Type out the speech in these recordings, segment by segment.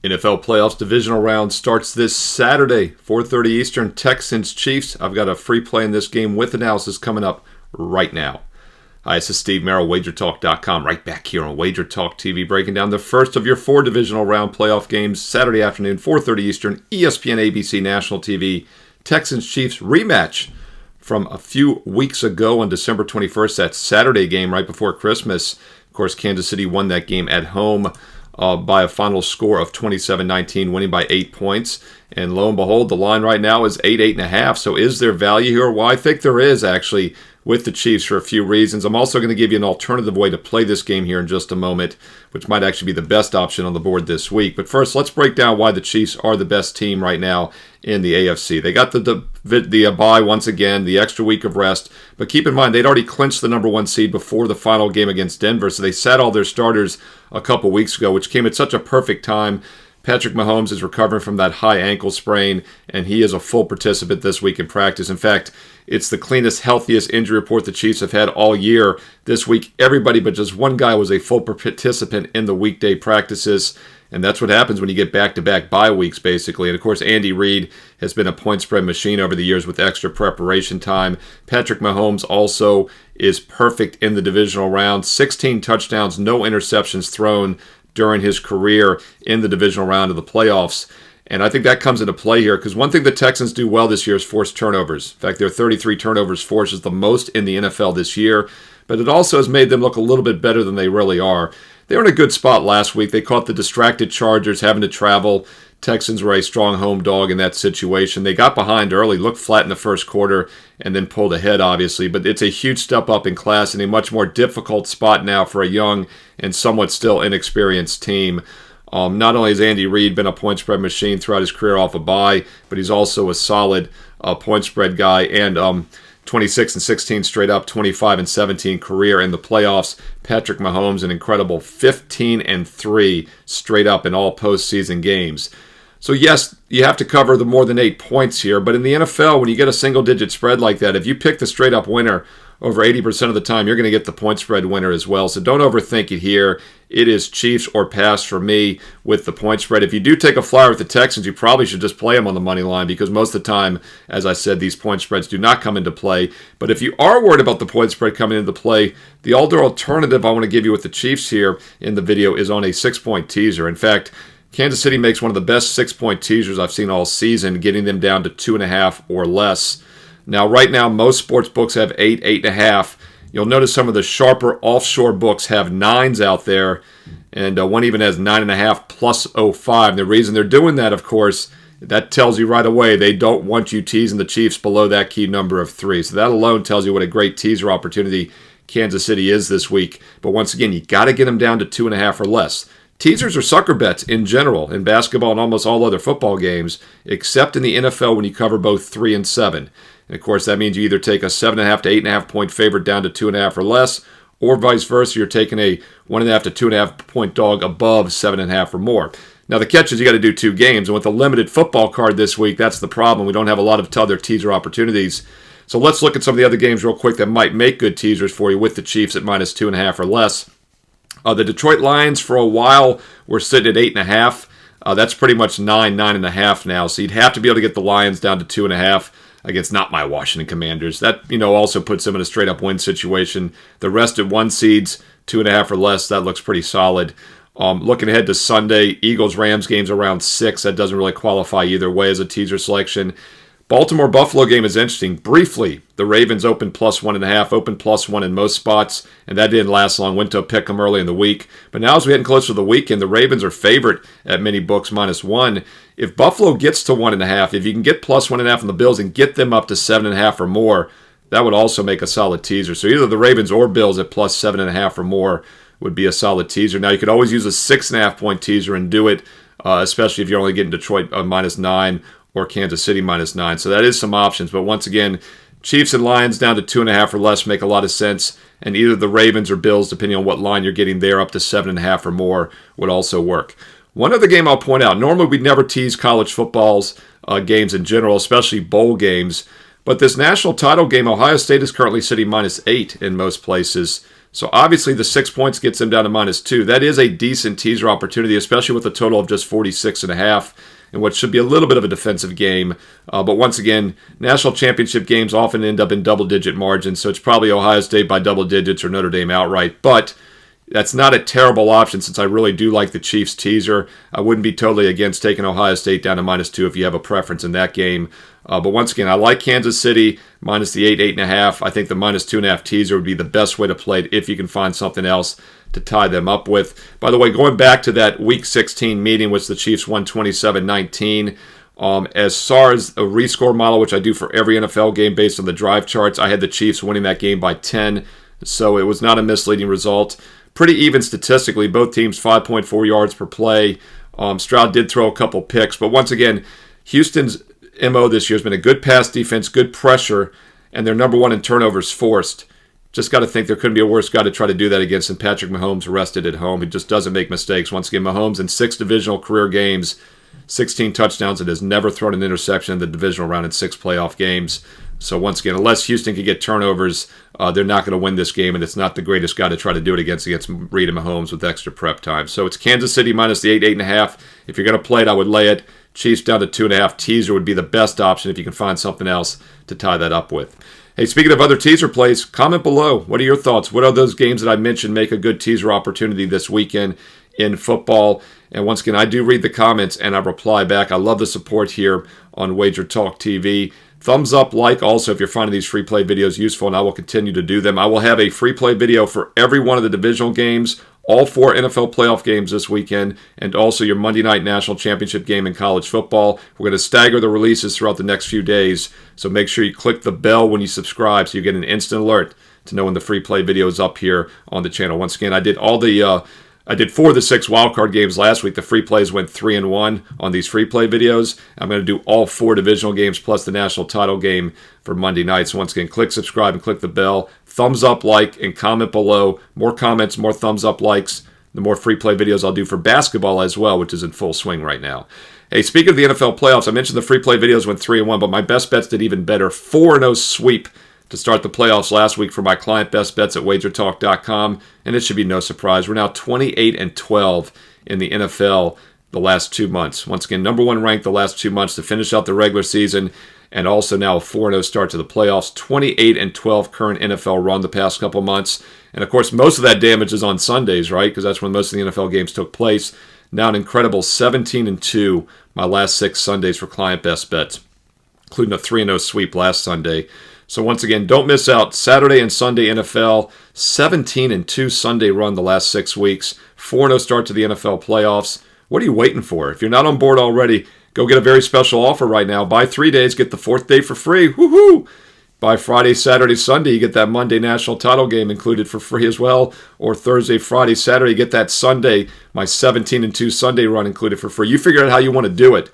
NFL Playoffs Divisional Round starts this Saturday, 4:30 Eastern, Texans-Chiefs. I've got a free play in this game with analysis coming up right now. Hi, this is Steve Merrill, WagerTalk.com, right back here on Wager Talk TV, breaking down the first of your 4 Divisional Round playoff games, Saturday afternoon, 4:30 Eastern, ESPN, ABC, National TV, Texans-Chiefs rematch from a few weeks ago on December 21st, that Saturday game right before Christmas. Of course, Kansas City won that game at home by a final score of 27-19, winning by 8 points. And lo and behold, the line right now is 8.5. So is there value here? Well, I think there is, actually, with the Chiefs for a few reasons. I'm also going to give you an alternative way to play this game here in just a moment, which might actually be the best option on the board this week. But first, let's break down why the Chiefs are the best team right now in the AFC. They got the bye once again, the extra week of rest. But keep in mind, they'd already clinched the number 1 seed before the final game against Denver. So they sat all their starters a couple weeks ago, which came at such a perfect time. Patrick Mahomes is recovering from that high ankle sprain, and he is a full participant this week in practice. In fact, it's the cleanest, healthiest injury report the Chiefs have had all year. This week, everybody but just one guy was a full participant in the weekday practices, and that's what happens when you get back-to-back bye weeks, basically. And, of course, Andy Reid has been a point spread machine over the years with extra preparation time. Patrick Mahomes also is perfect in the divisional round. 16 touchdowns, no interceptions thrown during his career in the divisional round of the playoffs. And I think that comes into play here because one thing the Texans do well this year is force turnovers. In fact, their 33 turnovers force is the most in the NFL this year, but it also has made them look a little bit better than they really are. They were in a good spot last week. They caught the distracted Chargers having to travel. Texans were a strong home dog in that situation. They got behind early, looked flat in the first quarter, and then pulled ahead, obviously. But it's a huge step up in class and a much more difficult spot now for a young and somewhat still inexperienced team. Not only has Andy Reid been a point spread machine throughout his career off a bye, but he's also a solid point spread guy and 26-16 straight up, 25-17 career in the playoffs. Patrick Mahomes, an incredible 15-3 straight up in all postseason games. So yes, you have to cover the more than 8 points here, but in the NFL, when you get a single-digit spread like that, if you pick the straight-up winner over 80% of the time, you're going to get the point spread winner as well. So don't overthink it here. It is Chiefs or pass for me with the point spread. If you do take a flyer with the Texans, you probably should just play them on the money line because most of the time, as I said, these point spreads do not come into play. But if you are worried about the point spread coming into play, the other alternative I want to give you with the Chiefs here in the video is on a 6-point teaser. In fact, Kansas City makes one of the best 6-point teasers I've seen all season, getting them down to 2.5 or less. Now, right now, most sports books have 8, 8.5. You'll notice some of the sharper offshore books have 9s out there, and one even has 9.5 plus 0.5. The reason they're doing that, of course, that tells you right away they don't want you teasing the Chiefs below that key number of 3. So that alone tells you what a great teaser opportunity Kansas City is this week. But once again, you got to get them down to 2.5 or less. Teasers are sucker bets in general in basketball and almost all other football games, except in the NFL when you cover both 3 and 7. And of course, that means you either take a 7.5 to 8.5 point favorite down to 2.5 or less, or vice versa, you're taking a 1.5 to 2.5 point dog above 7.5 or more. Now, the catch is you got to do 2 games, and with a limited football card this week, that's the problem. We don't have a lot of other teaser opportunities. So let's look at some of the other games real quick that might make good teasers for you with the Chiefs at minus 2.5 or less. The Detroit Lions, for a while, were sitting at 8.5. That's pretty much 9.5 now. So you'd have to be able to get the Lions down to 2.5 against not my Washington Commanders. That, also puts them in a straight-up win situation. The rest at 1 seeds, 2.5 or less, that looks pretty solid. Looking ahead to Sunday, Eagles-Rams game's around 6. That doesn't really qualify either way as a teaser selection. Baltimore-Buffalo game is interesting. Briefly, the Ravens opened plus 1.5, opened plus 1 in most spots, and that didn't last long. Went to a pick 'em early in the week. But now as we're getting closer to the weekend, the Ravens are favored at many books minus 1. If Buffalo gets to 1.5, if you can get plus 1.5 on the Bills and get them up to 7.5 or more, that would also make a solid teaser. So either the Ravens or Bills at plus 7.5 or more would be a solid teaser. Now you could always use a 6.5 point teaser and do it, especially if you're only getting Detroit minus 9 or Kansas City minus 9. So that is some options. But once again, Chiefs and Lions down to 2.5 or less make a lot of sense. And either the Ravens or Bills, depending on what line you're getting there, up to 7.5 or more would also work. One other game I'll point out. Normally we'd never tease college football's games in general, especially bowl games. But this national title game, Ohio State is currently sitting minus 8 in most places. So obviously the 6 points gets them down to -2. That is a decent teaser opportunity, especially with a total of just 46.5 in what should be a little bit of a defensive game. But once again, national championship games often end up in double-digit margins, so it's probably Ohio State by double digits or Notre Dame outright. But that's not a terrible option since I really do like the Chiefs teaser. I wouldn't be totally against taking Ohio State down to -2 if you have a preference in that game. But once again, I like Kansas City minus the 8.5. I think the -2.5 teaser would be the best way to play it if you can find something else to tie them up with. By the way, going back to that Week 16 meeting, which the Chiefs won 27-19, as far as a rescore model, which I do for every NFL game based on the drive charts, I had the Chiefs winning that game by 10, so it was not a misleading result. Pretty even statistically, both teams 5.4 yards per play. Stroud did throw a couple picks, but once again, Houston's MO this year has been a good pass defense, good pressure, and they're number one in turnovers forced. Just got to think there couldn't be a worse guy to try to do that against than Patrick Mahomes, rested at home. He just doesn't make mistakes. Once again, Mahomes in 6 divisional career games, 16 touchdowns, and has never thrown an interception in the divisional round in 6 playoff games. So once again, unless Houston can get turnovers, they're not going to win this game, and it's not the greatest guy to try to do it against Reed and Mahomes with extra prep time. So it's Kansas City minus the 8.5. If you're going to play it, I would lay it. Chiefs down to 2.5. Teaser would be the best option if you can find something else to tie that up with. Hey, speaking of other teaser plays, comment below. What are your thoughts? What are those games that I mentioned make a good teaser opportunity this weekend in football? And once again, I do read the comments and I reply back. I love the support here on Wager Talk TV. Thumbs up, like, also if you're finding these free play videos useful, and I will continue to do them. I will have a free play video for every one of the divisional games, all 4 NFL playoff games this weekend, and also your Monday night national championship game in college football. We're going to stagger the releases throughout the next few days, so make sure you click the bell when you subscribe so you get an instant alert to know when the free play video is up here on the channel. Once again, I did 4 of the 6 wildcard games last week. The free plays went 3-1 on these free play videos. I'm going to do all 4 divisional games plus the national title game for Monday night. So once again, click subscribe and click the bell. Thumbs up, like, and comment below. More comments, more thumbs up, likes. The more free play videos I'll do for basketball as well, which is in full swing right now. Hey, speaking of the NFL playoffs, I mentioned the free play videos went 3-1, but my best bets did even better. 4-0 sweep to start the playoffs last week for my client best bets at wagertalk.com, and it should be no surprise. We're now 28-12 in the NFL the last 2 months. Once again, number 1 ranked the last 2 months to finish out the regular season, and also now a 4-0 start to the playoffs. 28-12 current NFL run the past couple months, and of course most of that damage is on Sundays, right? Because that's when most of the NFL games took place. Now an incredible 17-2 my last 6 Sundays for client best bets, including a 3-0 sweep last Sunday. So once again, don't miss out. Saturday and Sunday NFL, 17-2 Sunday run the last 6 weeks, 4-0 start to the NFL playoffs. What are you waiting for? If you're not on board already, go get a very special offer right now. Buy 3 days, get the 4th day for free. Woohoo! Buy Friday, Saturday, Sunday, you get that Monday national title game included for free as well. Or Thursday, Friday, Saturday, get that Sunday, my 17-2 Sunday run included for free. You figure out how you want to do it.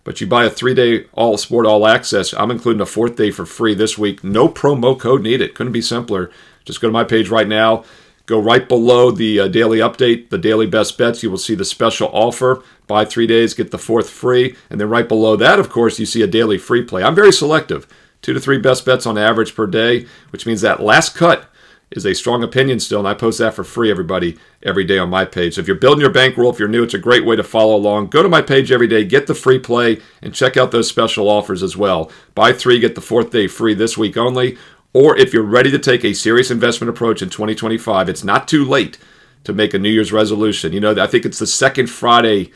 But you buy a 3-day all sport, all access. I'm including a 4th day for free this week. No promo code needed. Couldn't be simpler. Just go to my page right now. Go right below the daily update, the daily best bets. You will see the special offer. Buy 3 days, get the 4th free. And then right below that, of course, you see a daily free play. I'm very selective. 2 to 3 best bets on average per day, which means that last cut is a strong opinion still, and I post that for free, everybody, every day on my page. So if you're building your bankroll, if you're new, it's a great way to follow along. Go to my page every day, get the free play, and check out those special offers as well. Buy 3, get the 4th day free this week only. Or if you're ready to take a serious investment approach in 2025, it's not too late to make a New Year's resolution. You know, I think it's the second Friday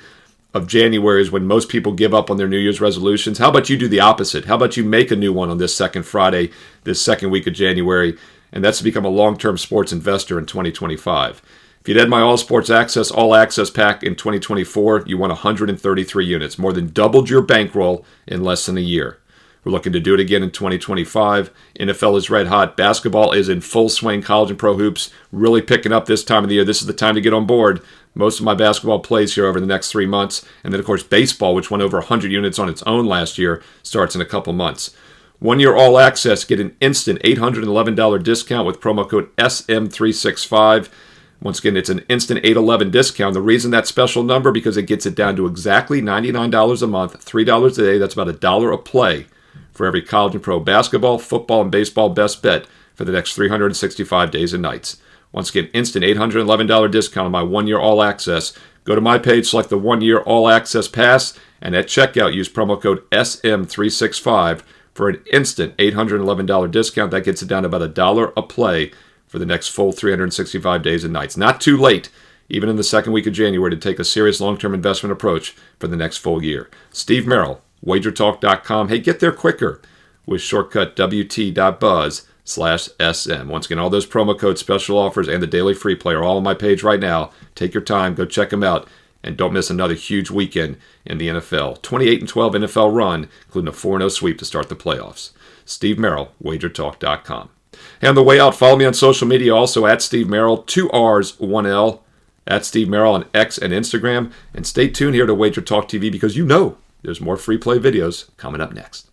of January is when most people give up on their New Year's resolutions. How about you do the opposite? How about you make a new one on this second Friday, this second week of January? And that's to become a long-term sports investor in 2025. If you'd had my All Sports Access, All Access Pack in 2024, you won 133 units, more than doubled your bankroll in less than a year. We're looking to do it again in 2025. NFL is red hot. Basketball is in full swing. College and pro hoops really picking up this time of the year. This is the time to get on board. Most of my basketball plays here over the next 3 months. And then, of course, baseball, which went over 100 units on its own last year, starts in a couple months. 1 year all access, get an instant $811 discount with promo code SM365. Once again, it's an instant $811 discount. The reason that's special number, because it gets it down to exactly $99 a month, $3 a day. That's about $1 a play for every college and pro basketball, football, and baseball best bet for the next 365 days and nights. Once again, instant $811 discount on my 1-year all access. Go to my page, select the 1-year all access pass, and at checkout use promo code SM365 for an instant $811 discount. That gets it down to about $1 a play for the next full 365 days and nights. Not too late, even in the second week of January, to take a serious long-term investment approach for the next full year. Steve Merrill, wagertalk.com. Hey, get there quicker with shortcut WT.buzz/SM. Once again, all those promo codes, special offers, and the daily free play are all on my page right now. Take your time, go check them out, and don't miss another huge weekend in the NFL. 28-12 NFL run, including a 4-0 sweep to start the playoffs. Steve Merrill, wagertalk.com. And on the way out, follow me on social media, also at Steve Merrill, 2 R's, 1 L, at Steve Merrill on X and Instagram. And stay tuned here to Wager Talk TV because you know there's more free play videos coming up next.